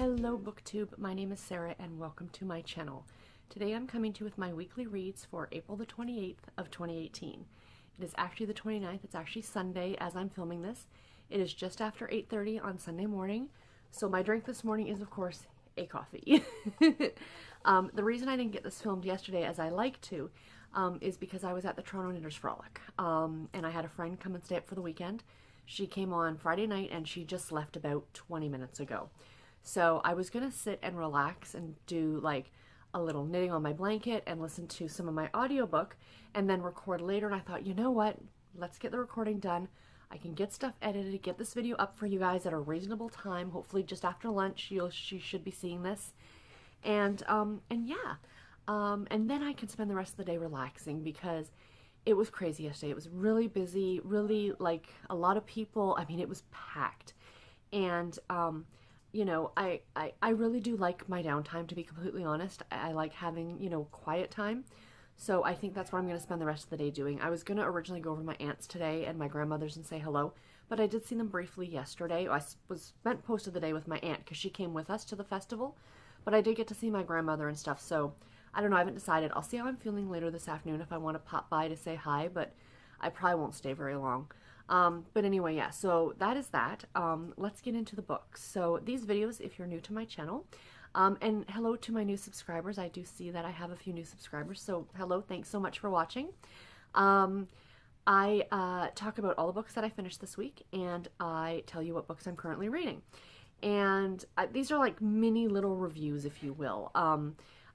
Hello BookTube, my name is Sarah and welcome to my channel. Today I'm coming to you with my weekly reads for April the 28th of 2018. It is actually the 29th, it's actually Sunday as I'm filming this. It is just after 8:30 on Sunday morning, so my drink this morning is of course a coffee. The reason I didn't get this filmed yesterday as I like to is because I was at the Toronto Knitters Frolic and I had a friend come and stay up for the weekend. She came on Friday night and she just left about 20 minutes ago. So I was going to sit and relax and do like a little knitting on my blanket and listen to some of my audiobook and then record later. And I thought, you know what? Let's get the recording done. I can get stuff edited, get this video up for you guys at a reasonable time. Hopefully just after lunch, you should be seeing this. And yeah. And then I can spend the rest of the day relaxing because it was crazy yesterday. It was really busy, really like a lot of people. I mean, it was packed. And, you know, I really do like my downtime, to be completely honest. I like having, you know, quiet time. So I think that's what I'm going to spend the rest of the day doing. I was going to originally go over to my aunt's today and my grandmother's and say hello, but I did see them briefly yesterday. I spent most of the day with my aunt because she came with us to the festival, but I did get to see my grandmother and stuff. So I don't know, I haven't decided. I'll see how I'm feeling later this afternoon if I want to pop by to say hi, but I probably won't stay very long. But anyway, yeah, so that is that. Let's get into the books. So these videos, if you're new to my channel, and hello to my new subscribers. I do see that I have a few new subscribers, so hello, thanks so much for watching. I talk about all the books that I finished this week, and I tell you what books I'm currently reading. And these are like mini little reviews, if you will.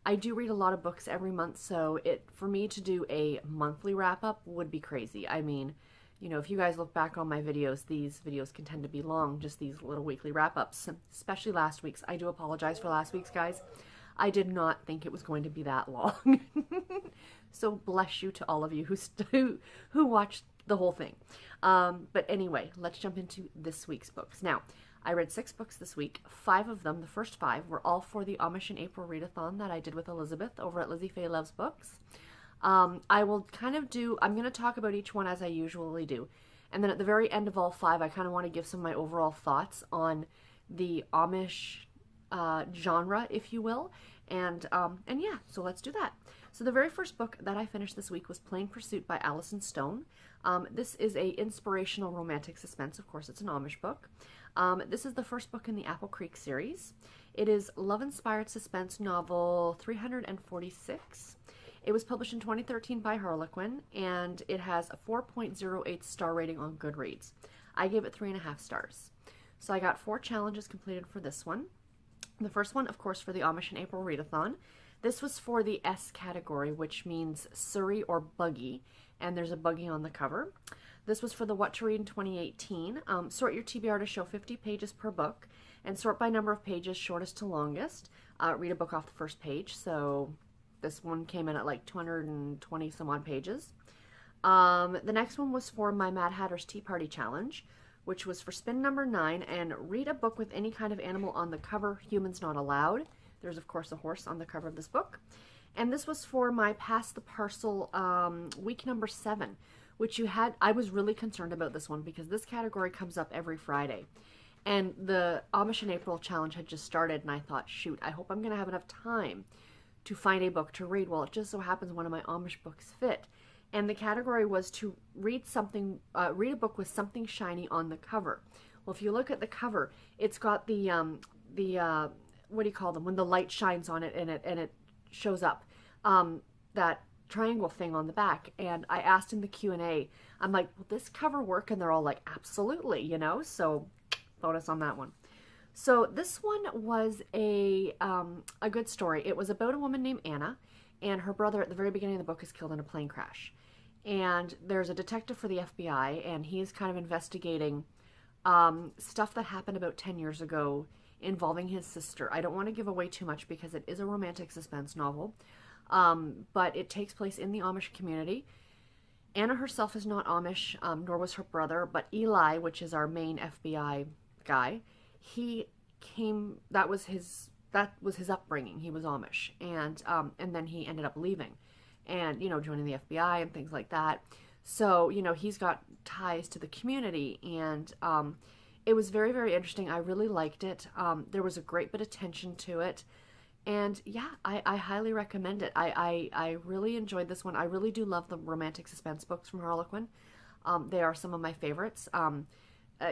I do read a lot of books every month, so for me to do a monthly wrap-up would be crazy. I mean, you know, if you guys look back on my videos, these videos can tend to be long, just these little weekly wrap-ups, especially last week's. I do apologize for last week's, guys. I did not think it was going to be that long. So bless you to all of you who watched the whole thing. But anyway, let's jump into this week's books. Now, I read 6 books this week. 5 of them, the first 5, were all for the Amish in April readathon that I did with Elizabeth over at Lizzie Faye Loves Books. I will kind of I'm going to talk about each one as I usually do. And then at the very end of all 5, I kind of want to give some of my overall thoughts on the Amish genre, if you will. And yeah, so let's do that. So the very first book that I finished this week was Plain Pursuit by Alison Stone. This is a inspirational romantic suspense. Of course, it's an Amish book. This is the first book in the Apple Creek series. It is love-inspired suspense novel 346. It was published in 2013 by Harlequin, and it has a 4.08 star rating on Goodreads. I gave it 3.5 stars. So I got 4 challenges completed for this one. The first one, of course, for the Amish in April readathon. This was for the S category, which means Surrey or buggy, and there's a buggy on the cover. This was for the What to Read in 2018. Sort your TBR to show 50 pages per book, and sort by number of pages, shortest to longest. Read a book off the first page, so this one came in at like 220 some odd pages. The next one was for my Mad Hatter's Tea Party Challenge, which was for spin number 9, and read a book with any kind of animal on the cover, humans not allowed. There's of course a horse on the cover of this book. And this was for my Pass the Parcel week number 7, which I was really concerned about this one because this category comes up every Friday. And the Amish in April challenge had just started, and I thought, shoot, I hope I'm going to have enough time to find a book to read. Well, it just so happens one of my Amish books fit. And the category was to read a book with something shiny on the cover. Well, if you look at the cover, it's got the what do you call them? When the light shines on it and it shows up, that triangle thing on the back. And I asked in the Q&A, I'm like, will this cover work? And they're all like, absolutely, you know, so bonus on that one. So this one was a good story. It was about a woman named Anna, and her brother at the very beginning of the book is killed in a plane crash. And there's a detective for the FBI, and he's kind of investigating stuff that happened about 10 years ago involving his sister. I don't want to give away too much because it is a romantic suspense novel, but it takes place in the Amish community. Anna herself is not Amish, nor was her brother, but Eli, which is our main FBI guy, that was his upbringing. He was Amish, and then he ended up leaving and, you know, joining the FBI and things like that. So, you know, he's got ties to the community, and It was very, very interesting. I really liked it. There was a great bit of tension to it. And yeah, I highly recommend it. I really enjoyed this one. I really do love the romantic suspense books from Harlequin. They are some of my favorites.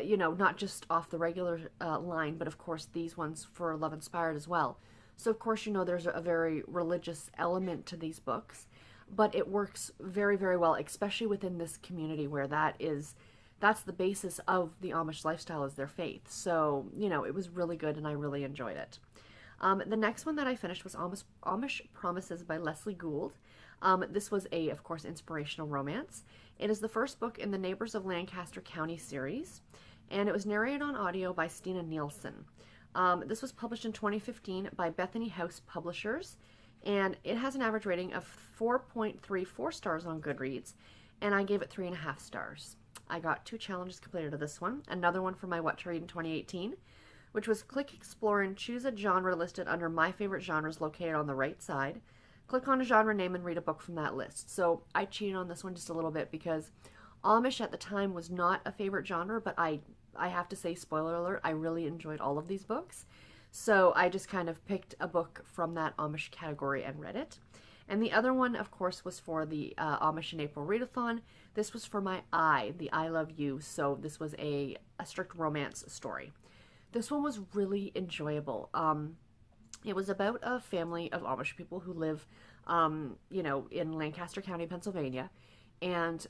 You know, not just off the regular line, but of course these ones for Love Inspired as well. So of course, you know, there's a very religious element to these books, but it works very, very well, especially within this community where that's the basis of the Amish lifestyle, is their faith. So, you know, it was really good and I really enjoyed it. The next one that I finished was Amish Promises by Leslie Gould. This was of course, inspirational romance. It is the first book in the Neighbors of Lancaster County series, and it was narrated on audio by Stina Nielsen. This was published in 2015 by Bethany House Publishers, and it has an average rating of 4.34 stars on Goodreads, and I gave it 3.5 stars. I got 2 challenges completed to this one. Another one for my What to Read in 2018, which was click, explore, and choose a genre listed under my favorite genres located on the right side. Click on a genre name and read a book from that list. So I cheated on this one just a little bit because Amish at the time was not a favorite genre, but I have to say, spoiler alert, I really enjoyed all of these books. So I just kind of picked a book from that Amish category and read it. And the other one, of course, was for the Amish in April readathon. This was for the I Love You. So this was a strict romance story. This one was really enjoyable. It was about a family of Amish people who live, you know, in Lancaster County, Pennsylvania. And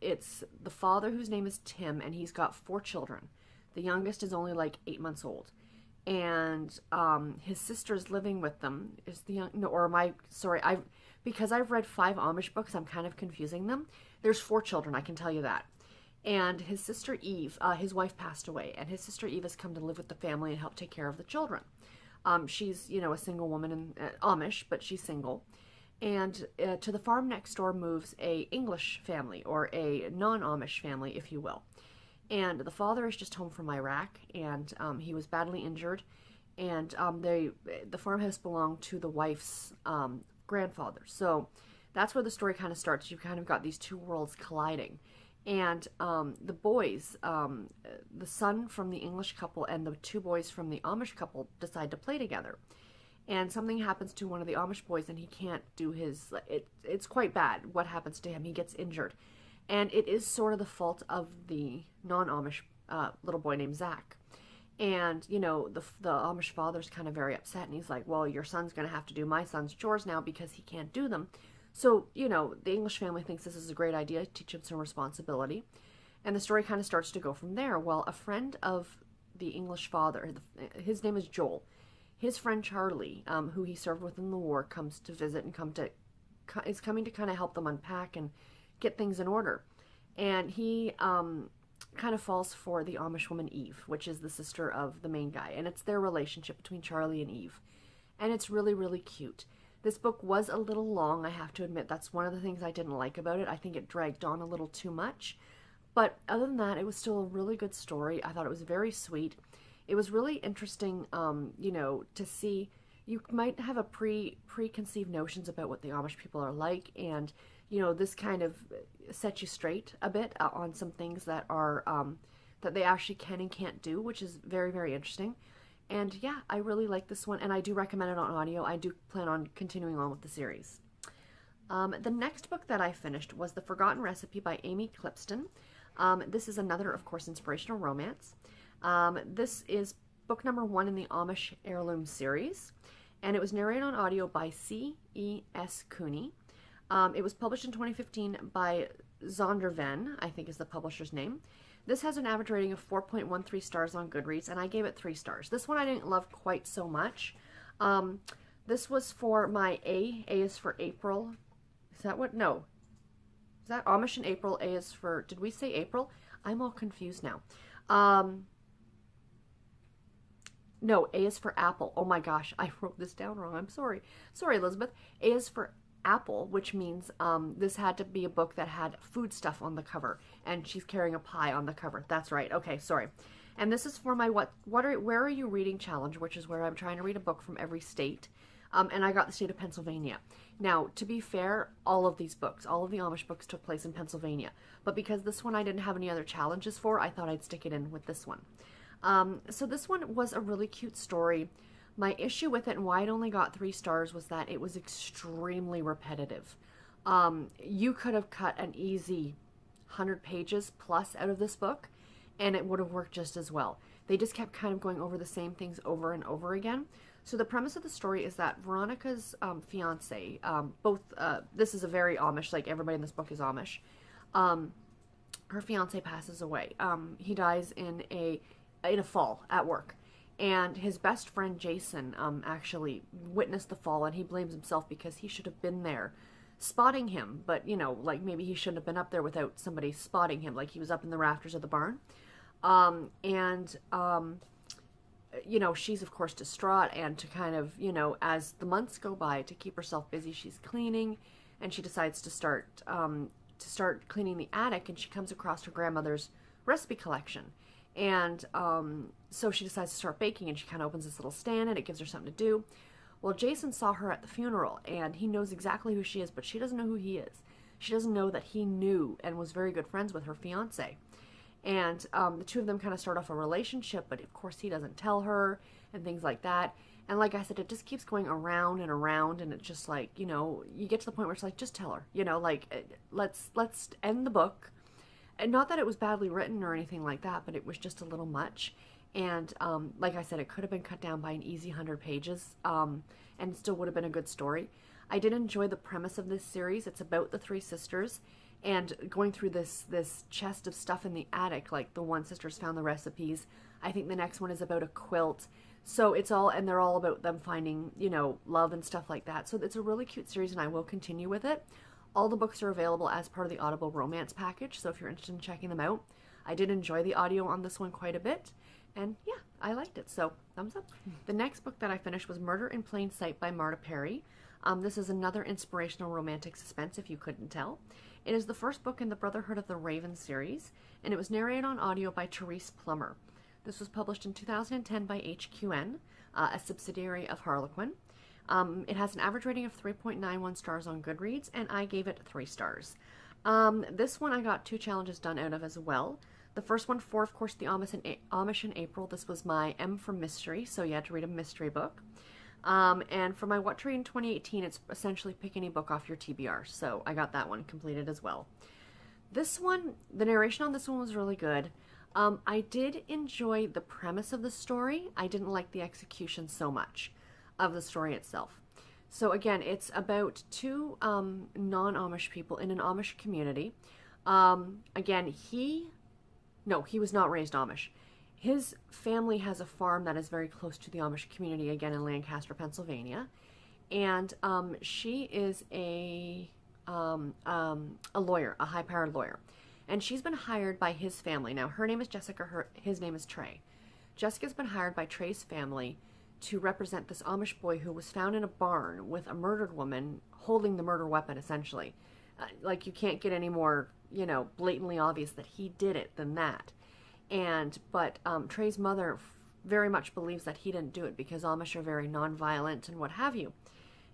it's the father, whose name is Tim, and he's got 4 children. The youngest is only like 8 months old. And his sister's living with them. Because I've read 5 Amish books, I'm kind of confusing them. There's 4 children, I can tell you that. And his sister Eve, his wife passed away, and his sister Eve has come to live with the family and help take care of the children. She's, you know, a single woman and Amish, but she's single. And to the farm next door moves a English family, or a non-Amish family, if you will. And the father is just home from Iraq, and he was badly injured. And the farmhouse belonged to the wife's grandfather. So that's where the story kind of starts. You've kind of got these 2 worlds colliding. And the boys, the son from the English couple and the 2 boys from the Amish couple decide to play together. And something happens to one of the Amish boys and he can't do his, it's quite bad what happens to him. He gets injured. And it is sort of the fault of the non-Amish little boy named Zach. And, you know, the Amish father's kind of very upset, and he's like, well, your son's going to have to do my son's chores now because he can't do them. So, you know, the English family thinks this is a great idea to teach him some responsibility. And the story kind of starts to go from there. Well, a friend of the English father, his name is Joel. His friend Charlie, who he served with in the war, comes to visit and is coming to kind of help them unpack and get things in order. And he kind of falls for the Amish woman Eve, which is the sister of the main guy. And it's their relationship between Charlie and Eve. And it's really, really cute. This book was a little long, I have to admit. That's one of the things I didn't like about it. I think it dragged on a little too much. But other than that, it was still a really good story. I thought it was very sweet. It was really interesting, you know, to see. You might have a preconceived notions about what the Amish people are like, and, you know, this kind of sets you straight a bit on some things that are, that they actually can and can't do, which is very, very interesting. And yeah, I really like this one, and I do recommend it on audio. I do plan on continuing on with the series. The next book that I finished was The Forgotten Recipe by Amy Clipston. This is another, of course, inspirational romance. This is book number 1 in the Amish Heirloom series, and it was narrated on audio by C.E.S. Cooney. It was published in 2015 by Zondervan, I think is the publisher's name. This has an average rating of 4.13 stars on Goodreads, and I gave it 3 stars. This one I didn't love quite so much. This was for my A. A is for April. Is that what? No. Is that Amish in April? A is for, did we say April? I'm all confused now. No, A is for Apple. Oh my gosh, I wrote this down wrong. I'm sorry. Sorry, Elizabeth. A is for Apple, which means this had to be a book that had food stuff on the cover, and she's carrying a pie on the cover. That's right. Okay, sorry. And this is for my Where Are You Reading challenge, which is where I'm trying to read a book from every state. And I got the state of Pennsylvania. Now, to be fair, all of these books, all of the Amish books took place in Pennsylvania. But because this one I didn't have any other challenges for, I thought I'd stick it in with this one. So this one was a really cute story. My issue with it and why it only got 3 stars was that it was extremely repetitive. You could have cut an easy 100 pages plus out of this book and it would have worked just as well. They just kept kind of going over the same things over and over again. So the premise of the story is that Veronica's fiance, this is a very Amish, like everybody in this book is Amish. Her fiance passes away. He dies in a fall at work. And his best friend Jason actually witnessed the fall, and he blames himself because he should have been there spotting him. But, you know, like maybe he shouldn't have been up there without somebody spotting him, like he was up in the rafters of the barn. You know, she's of course distraught, and to kind of, you know, as the months go by, to keep herself busy, she's cleaning, and she decides to start cleaning the attic, and she comes across her grandmother's recipe collection. And so she decides to start baking, and she kind of opens this little stand, and it gives her something to do. Well, Jason saw her at the funeral, and he knows exactly who she is, but she doesn't know who he is. She doesn't know that he knew and was very good friends with her fiance. And the two of them kind of start off a relationship, but of course he doesn't tell her and things like that. And like I said, it just keeps going around and around, and it's just like, you know, you get to the point where it's like, just tell her, you know, like, let's end the book. And not that it was badly written or anything like that, but it was just a little much. And like I said, it could have been cut down by an easy 100 pages, and it still would have been a good story. I did enjoy the premise of this series. It's about the 3 sisters and going through this chest of stuff in the attic. Like the one sister's found the recipes. I think the next one is about a quilt. So it's all, and they're all about them finding, you know, love and stuff like that. So it's a really cute series, and I will continue with it. All the books are available as part of the Audible romance package, so if you're interested in checking them out. I did enjoy the audio on this one quite a bit, and yeah, I liked it, so thumbs up. The next book that I finished was Murder in Plain Sight by Marta Perry. This is another inspirational romantic suspense, if you couldn't tell. It is the first book in the Brotherhood of the Raven series, and it was narrated on audio by Therese Plummer. This was published in 2010 by HQN, a subsidiary of Harlequin. It has an average rating of 3.91 stars on Goodreads, and I gave it 3 stars. This one I got 2 challenges done out of as well. The first one for, of course, the Amish in April. This was my M for mystery, so you had to read a mystery book. And for my What to Read in 2018, it's essentially pick any book off your TBR, so I got that one completed as well. This one, the narration on this one was really good. I did enjoy the premise of the story. I didn't like the execution so much of the story itself. So again, it's about 2 non-Amish people in an Amish community. Again, he was not raised Amish. His family has a farm that is very close to the Amish community, again in Lancaster, Pennsylvania. And she is a lawyer, a high-powered lawyer. And she's been hired by his family. Now, her name is Jessica, his name is Trey. Jessica's been hired by Trey's family to represent this Amish boy who was found in a barn with a murdered woman holding the murder weapon, essentially. Like, you can't get any more, you know, blatantly obvious that he did it than that. But Trey's mother very much believes that he didn't do it because Amish are very nonviolent and what have you.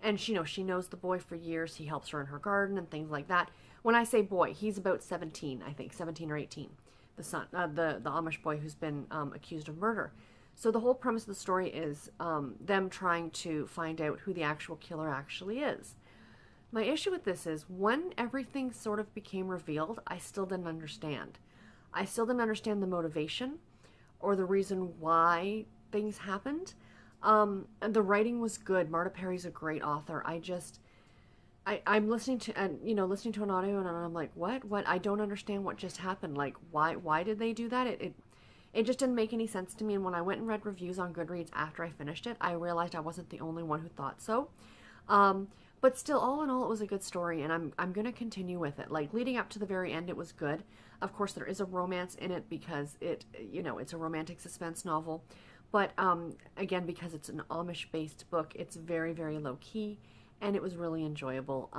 And she knows the boy for years. He helps her in her garden and things like that. When I say boy, he's about 17, I think, 17 or 18. The son, the Amish boy who's been accused of murder. So the whole premise of the story is them trying to find out who the actual killer actually is. My issue with this is when everything sort of became revealed, I still didn't understand. I still didn't understand the motivation or the reason why things happened. And the writing was good. Marta Perry's a great author. I'm listening to an audio and I'm like, what? I don't understand what just happened. Like, why did they do that? It just didn't make any sense to me. And when I went and read reviews on Goodreads after I finished it, I realized I wasn't the only one who thought so. But still, all in all, it was a good story, and I'm going to continue with it. Like, leading up to the very end, it was good. Of course, there is a romance in it because it's a romantic suspense novel. But, again, because it's an Amish-based book, it's very, very low-key, and it was really enjoyable.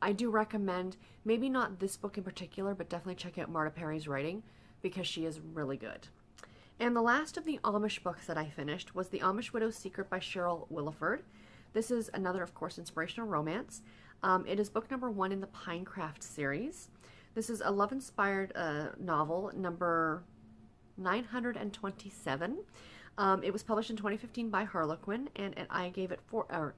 I do recommend, maybe not this book in particular, but definitely check out Marta Perry's writing because she is really good. And the last of the Amish books that I finished was The Amish Widow's Secret by Cheryl Williford. This is another, of course, inspirational romance. It is book number 1 in the Pinecraft series. This is a love-inspired novel, number 927. It was published in 2015 by Harlequin, and I gave it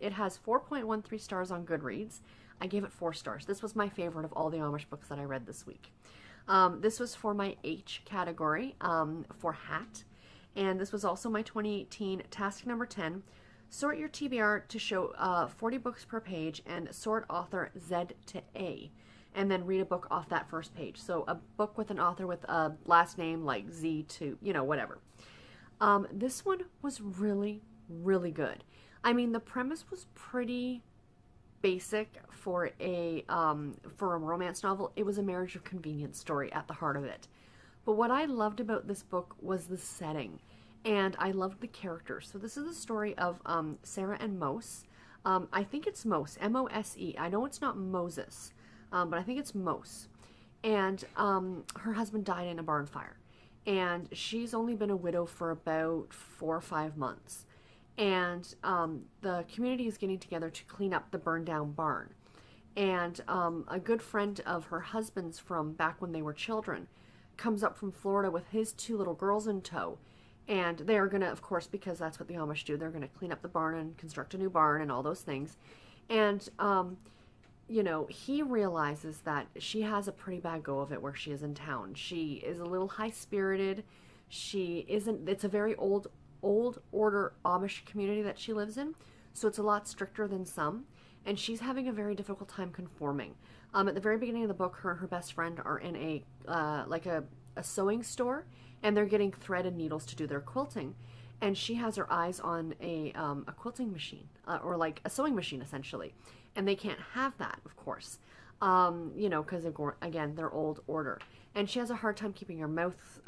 it has 4.13 stars on Goodreads. I gave it 4 stars. This was my favorite of all the Amish books that I read this week. This was for my H category, for hat, and this was also my 2018 task number 10. Sort your TBR to show 40 books per page and sort author Z to A, and then read a book off that first page. So a book with an author with a last name like Z to, you know, whatever. This one was really, really good. I mean, the premise was pretty basic for a romance novel. It was a marriage of convenience story at the heart of it. But what I loved about this book was the setting, and I loved the characters. So this is the story of Sarah and Mose. I think it's Mose, M-O-S-E. I know it's not Moses, but I think it's Mose. And her husband died in a barn fire, and she's only been a widow for about 4 or 5 months. And the community is getting together to clean up the burned down barn. And a good friend of her husband's from back when they were children comes up from Florida with his 2 little girls in tow. And they are going to, of course, because that's what the Amish do, they're going to clean up the barn and construct a new barn and all those things. And, you know, he realizes that she has a pretty bad go of it where she is in town. She is a little high-spirited. She isn't, it's a very old order Amish community that she lives in, so it's a lot stricter than some, and she's having a very difficult time conforming. At the very beginning of the book, her and her best friend are in a sewing store, and they're getting thread and needles to do their quilting, and she has her eyes on a quilting machine, or like a sewing machine essentially, and they can't have that, of course, you know, because again, they're old order, and she has a hard time keeping her mouth,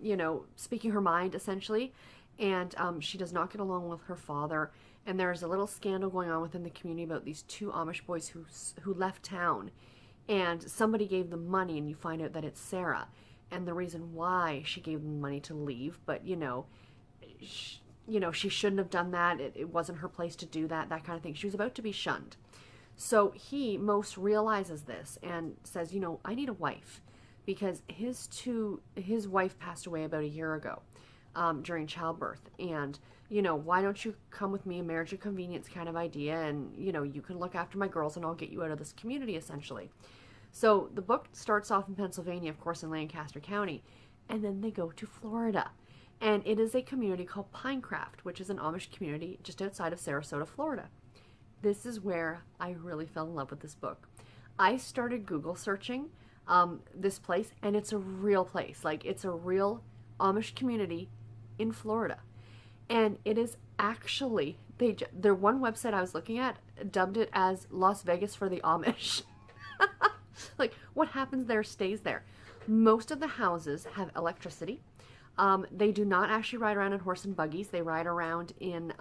you know, speaking her mind essentially. And she does not get along with her father, and there's a little scandal going on within the community about these 2 Amish boys who left town, and somebody gave them money, and you find out that it's Sarah, and the reason why she gave them money to leave, but you know, she shouldn't have done that. It wasn't her place to do that, that kind of thing. She was about to be shunned. So Mose realizes this and says, you know, I need a wife, because his wife passed away about a year ago. During childbirth, and you know, why don't you come with me, a marriage of convenience kind of idea, and you know, you can look after my girls and I'll get you out of this community essentially. So the book starts off in Pennsylvania, of course, in Lancaster County, and then they go to Florida, and it is a community called Pinecraft, which is an Amish community just outside of Sarasota, Florida. This is where I really fell in love with this book. I started Google searching this place, and it's a real place. Like, it's a real Amish community in Florida, and it is actually, their one website I was looking at dubbed it as Las Vegas for the Amish. Like, what happens there stays there. Most of the houses have electricity. They do not actually ride around in horse and buggies. They ride around in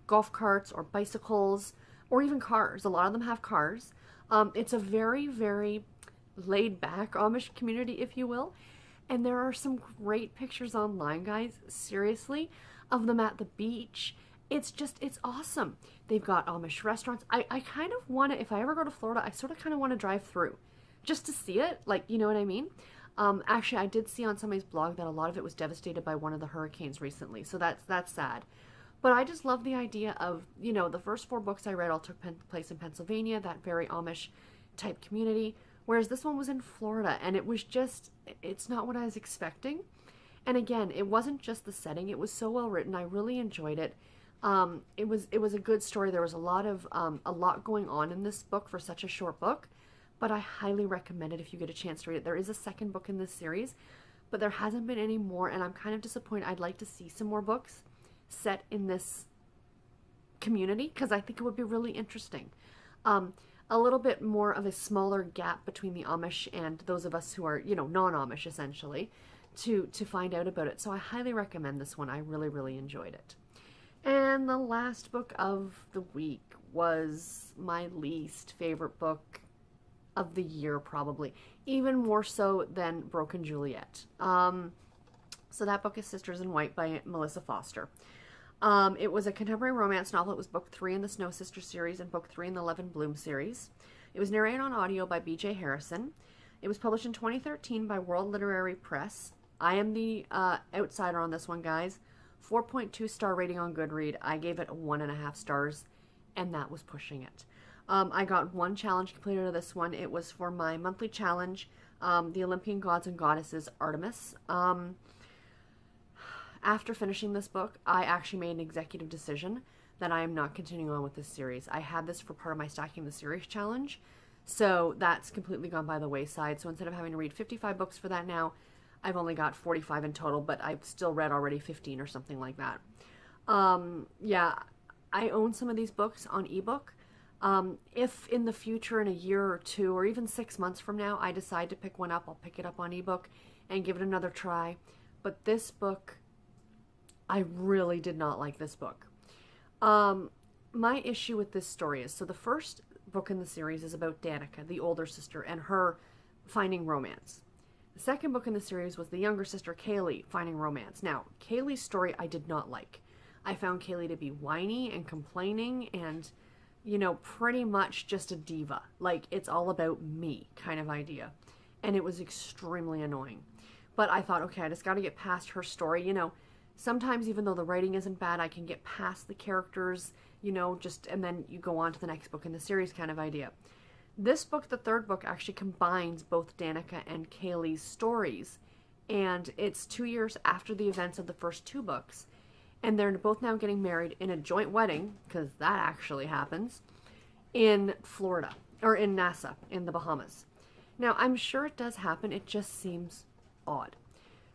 golf carts or bicycles or even cars. A lot of them have cars. It's a very, very laid back Amish community, if you will. And there are some great pictures online, guys, seriously, of them at the beach. It's awesome. They've got Amish restaurants. I kind of want to, if I ever go to Florida, I sort of kind of want to drive through just to see it. Like, you know what I mean? Actually, I did see on somebody's blog that a lot of it was devastated by one of the hurricanes recently. So that's sad. But I just love the idea of, you know, the first 4 books I read all took place in Pennsylvania, that very Amish type community. Whereas this one was in Florida, and it was just, it's not what I was expecting. And again, it wasn't just the setting. It was so well written. I really enjoyed it. It was a good story. There was a lot going on in this book for such a short book, but I highly recommend it if you get a chance to read it. There is a second book in this series, but there hasn't been any more, and I'm kind of disappointed. I'd like to see some more books set in this community, because I think it would be really interesting. A little bit more of a smaller gap between the Amish and those of us who are, you know, non-Amish essentially, to find out about it. So I highly recommend this one. I really, really enjoyed it. And the last book of the week was my least favorite book of the year, probably. Even more so than Broken Juliet. So that book is Sisters in White by Melissa Foster. It was a contemporary romance novel. It was book 3 in the Snow Sister series and book 3 in the Love and Bloom series. It was narrated on audio by B.J. Harrison. It was published in 2013 by World Literary Press. I am the outsider on this one, guys. 4.2 star rating on Goodread. I gave it 1.5 stars, and that was pushing it. I got one challenge completed of this one. It was for my monthly challenge, the Olympian Gods and Goddesses Artemis. After finishing this book, I actually made an executive decision that I am not continuing on with this series. I had this for part of my Stacking the Series challenge, so that's completely gone by the wayside. So instead of having to read 55 books for that now, I've only got 45 in total, but I've still read already 15 or something like that. Yeah, I own some of these books on ebook. If in the future, in a year or two, or even 6 months from now, I decide to pick one up, I'll pick it up on ebook and give it another try. But this book, I really did not like this book. My issue with this story is, so the first book in the series is about Danica, the older sister, and her finding romance. The second book in the series was the younger sister, Kaylee, finding romance. Now, Kaylee's story I did not like. I found Kaylee to be whiny and complaining and, you know, pretty much just a diva. Like, it's all about me kind of idea. And it was extremely annoying. But I thought, okay, I just got to get past her story. You know, sometimes even though the writing isn't bad, I can get past the characters, you know, and then you go on to the next book in the series kind of idea. This book, the third book, actually combines both Danica and Kaylee's stories. And it's 2 years after the events of the first two books. And they're both now getting married in a joint wedding, because that actually happens, in Florida, or in Nassau, in the Bahamas. Now, I'm sure it does happen, it just seems odd.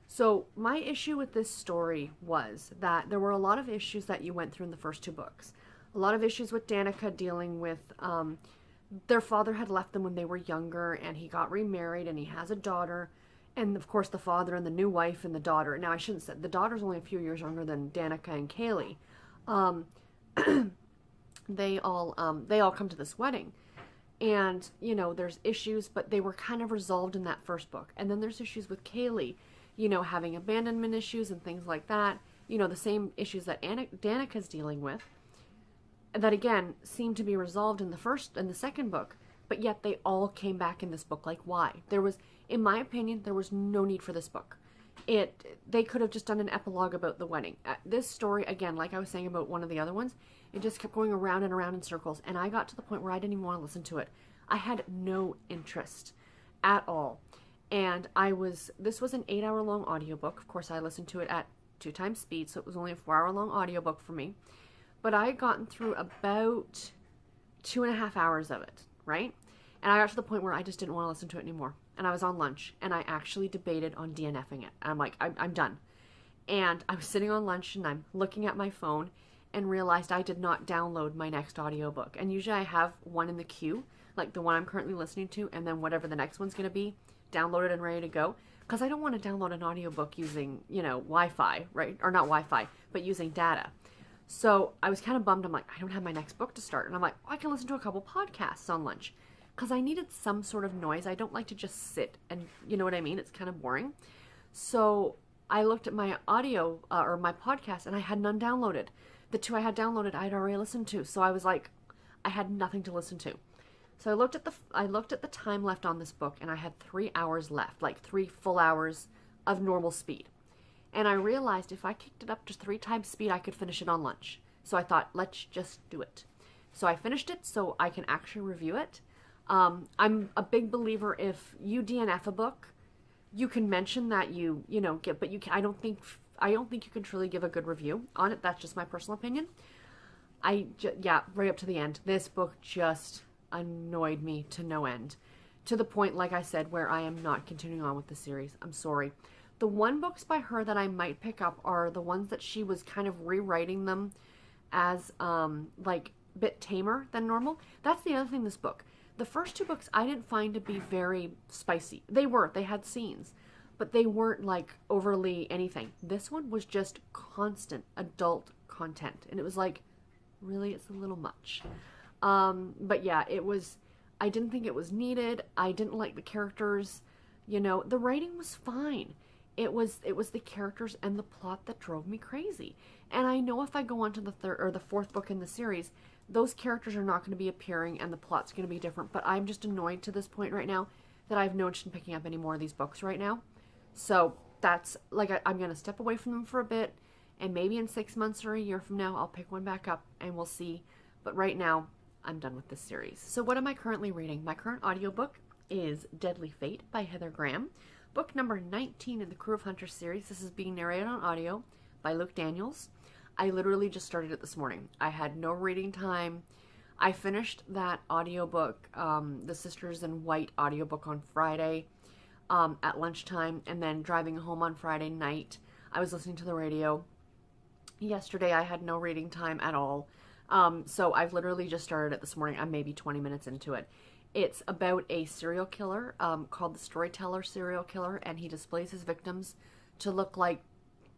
So, my issue with this story was that there were a lot of issues that you went through in the first two books. A lot of issues with Danica dealing with, their father had left them when they were younger, and he got remarried, and he has a daughter. And, of course, the father and the new wife and the daughter. Now, I shouldn't say, the daughter's only a few years younger than Danica and Kaylee. They all come to this wedding. And, you know, there's issues, but they were kind of resolved in that first book. And then there's issues with Kaylee, you know, having abandonment issues and things like that. You know, the same issues that Danica's dealing with. That, again, seem to be resolved in the second book. But yet they all came back in this book. Like, why? In my opinion, there was no need for this book. They could have just done an epilogue about the wedding. This story, again, like I was saying about one of the other ones, it just kept going around and around in circles. And I got to the point where I didn't even want to listen to it. I had no interest at all. And this was an 8-hour-long audiobook. Of course, I listened to it at 2 times speed, so it was only a 4-hour-long audiobook for me. But I had gotten through about 2.5 hours of it, right? And I got to the point where I just didn't want to listen to it anymore. And I was on lunch, and I actually debated on DNFing it. And I'm like, I'm done. And I was sitting on lunch, and I'm looking at my phone, and realized I did not download my next audiobook. And usually I have one in the queue, like the one I'm currently listening to, and then whatever the next one's going to be, downloaded and ready to go. Because I don't want to download an audiobook using, you know, Wi-Fi, right? Or not Wi-Fi, but using data. So I was kind of bummed. I'm like, I don't have my next book to start. And I'm like, well, I can listen to a couple podcasts on lunch. Because I needed some sort of noise. I don't like to just sit and, you know what I mean? It's kind of boring. So I looked at my audio, or my podcast, and I had none downloaded. The 2 I had downloaded, I had already listened to. So I was like, I had nothing to listen to. So I looked at the time left on this book, and I had 3 hours left, like 3 full hours of normal speed. And I realized if I kicked it up to 3 times speed, I could finish it on lunch. So I thought, let's just do it. So I finished it so I can actually review it. I'm a big believer if you DNF a book, you can mention that you know, but I don't think you can truly give a good review on it. That's just my personal opinion. Yeah, right up to the end. This book just annoyed me to no end. To the point, like I said, where I am not continuing on with the series. I'm sorry. The one books by her that I might pick up are the ones that she was kind of rewriting them as, like, a bit tamer than normal. That's the other thing this book. The first 2 books I didn't find to be very spicy. They had scenes, but they weren't like overly anything. This one was just constant adult content. And it was like, really, it's a little much. But yeah, I didn't think it was needed. I didn't like the characters. You know, the writing was fine. It was the characters and the plot that drove me crazy. And I know if I go on to the 3rd or the 4th book in the series, those characters are not going to be appearing and the plot's going to be different. But I'm just annoyed to this point right now that I have no interest in picking up any more of these books right now. So that's like, I'm going to step away from them for a bit, and maybe in 6 months or a year from now, I'll pick one back up and we'll see. But right now, I'm done with this series. So what am I currently reading? My current audiobook is Deadly Fate by Heather Graham. Book number 19 in the Crew of Hunters series. This is being narrated on audio by Luke Daniels. I literally just started it this morning. I had no reading time. I finished that audiobook, the Sisters in White audiobook on Friday at lunchtime, and then driving home on Friday night, I was listening to the radio. Yesterday, I had no reading time at all. So I've literally just started it this morning. I'm maybe 20 minutes into it. It's about a serial killer called the Storyteller Serial Killer, and he displays his victims to look like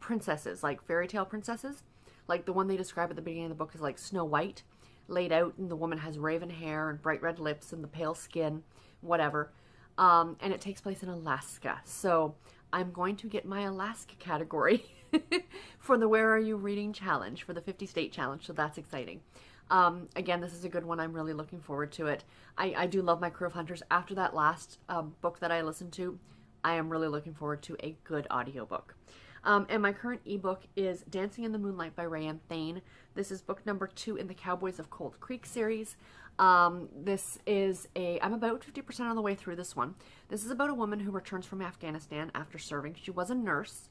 princesses, like fairy tale princesses. Like the one they describe at the beginning of the book is like Snow White, laid out, and the woman has raven hair and bright red lips and the pale skin, whatever. And it takes place in Alaska. So I'm going to get my Alaska category for the Where Are You Reading Challenge, for the 50 State Challenge, so that's exciting. Again, this is a good one. I'm really looking forward to it. I do love my Crew of Hunters. After that last book that I listened to, I am really looking forward to a good audiobook. And my current ebook is Dancing in the Moonlight by RaeAnne Thayne. This is book number 2 in the Cowboys of Cold Creek series. This is I'm about 50% on the way through this one. This is about a woman who returns from Afghanistan after serving. She was a nurse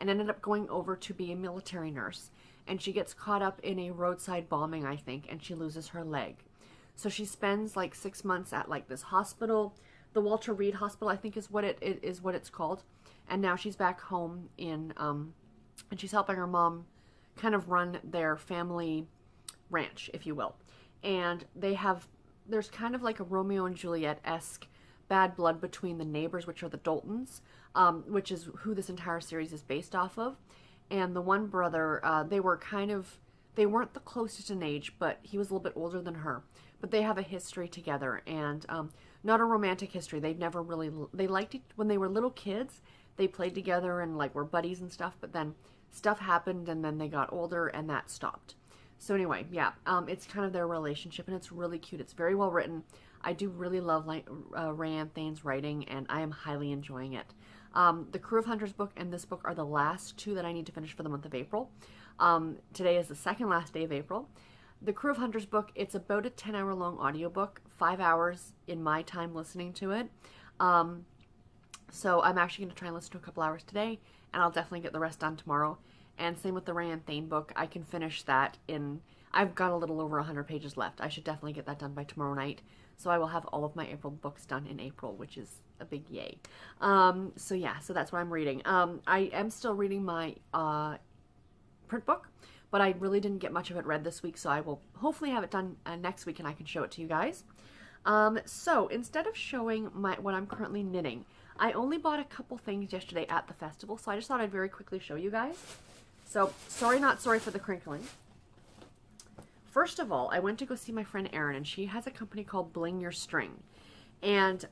and ended up going over to be a military nurse. And she gets caught up in a roadside bombing, I think, and she loses her leg. So she spends like 6 months at like this hospital, the Walter Reed Hospital, I think is what it's called. And now she's back home in, and she's helping her mom kind of run their family ranch, if you will. And there's kind of like a Romeo and Juliet-esque bad blood between the neighbors, which are the Daltons, which is who this entire series is based off of. And the one brother, they weren't the closest in age, but he was a little bit older than her. But they have a history together, and not a romantic history. They've never really, they liked it when they were little kids. They played together and like were buddies and stuff, but then stuff happened and then they got older and that stopped. So anyway, yeah, it's kind of their relationship, and it's really cute. It's very well written. I do really love RaeAnne Thayne's writing, and I am highly enjoying it. The Crew of Hunters book and this book are the last 2 that I need to finish for the month of April. Today is the second last day of April. The Crew of Hunters book, it's about a 10-hour long audiobook, 5 hours in my time listening to it. So I'm actually going to try and listen to a couple hours today, and I'll definitely get the rest done tomorrow. And same with the RaeAnne Thayne book. I can finish that I've got a little over 100 pages left. I should definitely get that done by tomorrow night. So I will have all of my April books done in April, which is a big yay. So yeah, so that's what I'm reading. I am still reading my print book, but I really didn't get much of it read this week, so I will hopefully have it done next week and I can show it to you guys. So instead of showing what I'm currently knitting, I only bought a couple things yesterday at the festival, so I just thought I'd very quickly show you guys. So, sorry not sorry for the crinkling. First of all, I went to go see my friend Erin, and she has a company called Bling Your String. And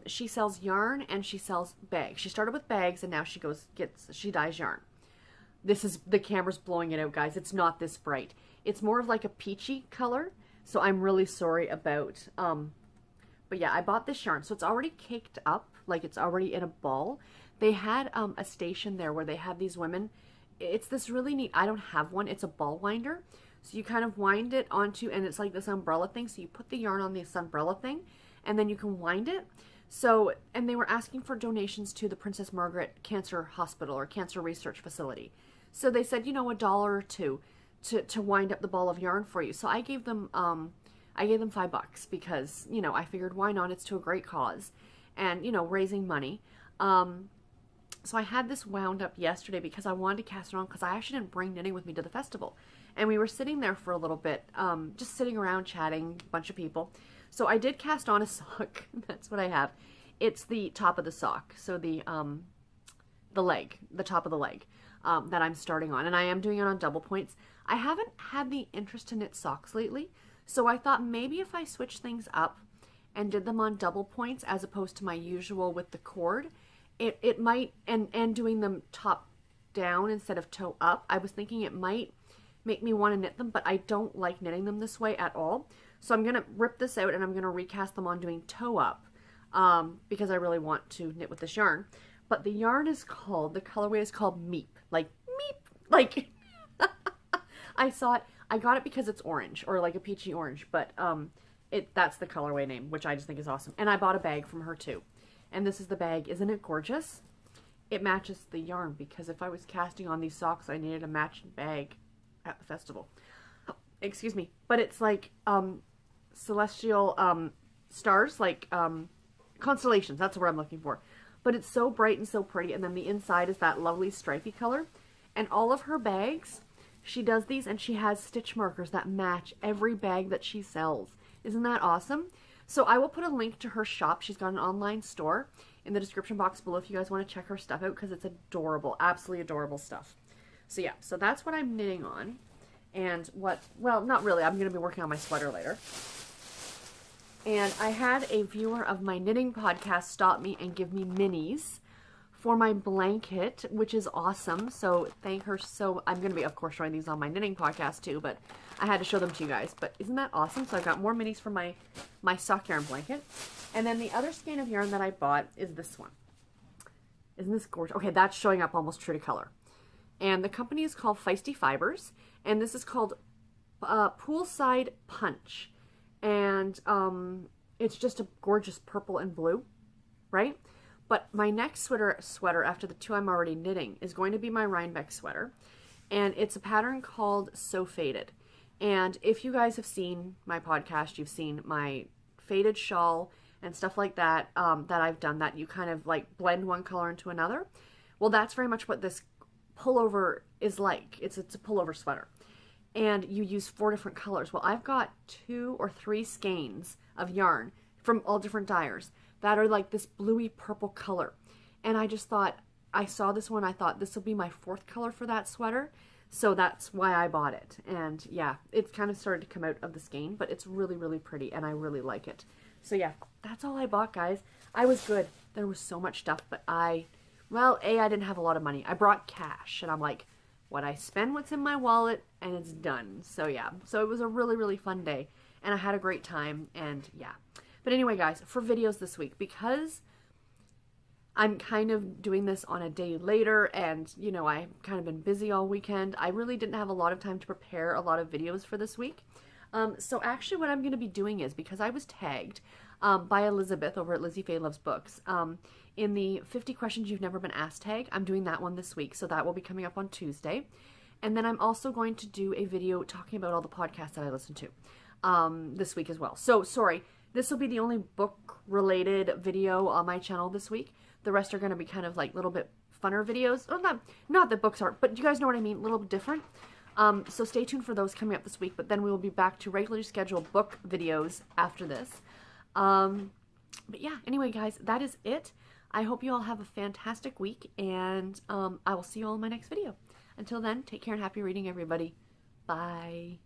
she sells yarn and she sells bags. She started with bags, and now she dyes yarn. The camera's blowing it out, guys. It's not this bright. It's more of like a peachy color, so I'm really sorry about, but yeah, I bought this yarn. So it's already caked up, like it's already in a ball. They had a station there where they had these women. It's this really neat, I don't have one, it's a ball winder. So you kind of wind it onto, and it's like this umbrella thing. So you put the yarn on this umbrella thing, and then you can wind it. So, and they were asking for donations to the Princess Margaret Cancer Hospital or Cancer Research Facility. So they said, you know, $1 or $2 to wind up the ball of yarn for you. So I gave them $5 because, you know, I figured why not? It's to a great cause, and, you know, raising money. So I had this wound up yesterday because I wanted to cast it on, because I actually didn't bring knitting with me to the festival. And we were sitting there for a little bit, just sitting around chatting, a bunch of people. So I did cast on a sock. That's what I have. It's the top of the sock. So the leg, the top of the leg that I'm starting on. And I am doing it on double points. I haven't had the interest to knit socks lately. So I thought maybe if I switch things up and did them on double points as opposed to my usual with the cord, it might, and doing them top down instead of toe up, I was thinking it might make me want to knit them, but I don't like knitting them this way at all. So I'm going to rip this out and I'm going to recast them on doing toe up because I really want to knit with this yarn. but the yarn is called, the colorway is called Meep. Like, Meep! Like, I saw it, I got it because it's orange, or like a peachy orange, but that's the colorway name, which I just think is awesome. And I bought a bag from her too. And this is the bag. Isn't it gorgeous? It matches the yarn, because if I was casting on these socks, I needed a matching bag at the festival. Excuse me. But it's like celestial stars, like constellations. That's what I'm looking for. But it's so bright and so pretty. And then the inside is that lovely stripy color. And all of her bags, she does these, and she has stitch markers that match every bag that she sells. Isn't that awesome? So I will put a link to her shop. She's got an online store in the description box below if you guys want to check her stuff out, because it's adorable, absolutely adorable stuff. So yeah, so that's what I'm knitting on. And what, well, not really, I'm going to be working on my sweater later. And I had a viewer of my knitting podcast stop me and give me minis for my blanket, which is awesome. So thank her. So I'm going to be, of course, showing these on my knitting podcast too, but I had to show them to you guys. But isn't that awesome? So I've got more minis for my sock yarn blanket. And then the other skein of yarn that I bought is this one. Isn't this gorgeous? Okay, that's showing up almost true to color. And the company is called Feisty Fibers, and this is called Poolside Punch. And it's just a gorgeous purple and blue, right? But my next sweater after the two I'm already knitting is going to be my Rhinebeck sweater. And it's a pattern called So Faded. And if you guys have seen my podcast, you've seen my faded shawl and stuff like that, that I've done, that you kind of like blend one color into another. Well, that's very much what this pullover is like. It's a pullover sweater. And you use 4 different colors. Well, I've got 2 or 3 skeins of yarn from all different dyers that are like this bluey purple color. And I just thought, I saw this one, I thought this will be my 4th color for that sweater. So that's why I bought it. And yeah, it's kind of started to come out of the skein, but it's really, really pretty and I really like it. So yeah, that's all I bought, guys. I was good. There was so much stuff, but well, I didn't have a lot of money. I brought cash, and I'm like, what I spend, what's in my wallet, and it's done. So yeah, so it was a really, really fun day, and I had a great time, and yeah. But anyway, guys, for videos this week, because I'm kind of doing this on a day later, and, you know, I've kind of been busy all weekend, I really didn't have a lot of time to prepare a lot of videos for this week. So actually what I'm going to be doing is, because I was tagged by Elizabeth over at Lizzie Faye Loves Books in the 50 Questions You've Never Been Asked tag. I'm doing that one this week, so that will be coming up on Tuesday. And then I'm also going to do a video talking about all the podcasts that I listen to this week as well. So, sorry, this will be the only book-related video on my channel this week. The rest are going to be kind of like little bit funner videos. Well, not that books aren't, but you guys know what I mean, a little bit different. So stay tuned for those coming up this week, but then we will be back to regularly scheduled book videos after this. But yeah, anyway, guys, that is it. I hope you all have a fantastic week, and I will see you all in my next video. Until then, take care and happy reading, everybody. Bye.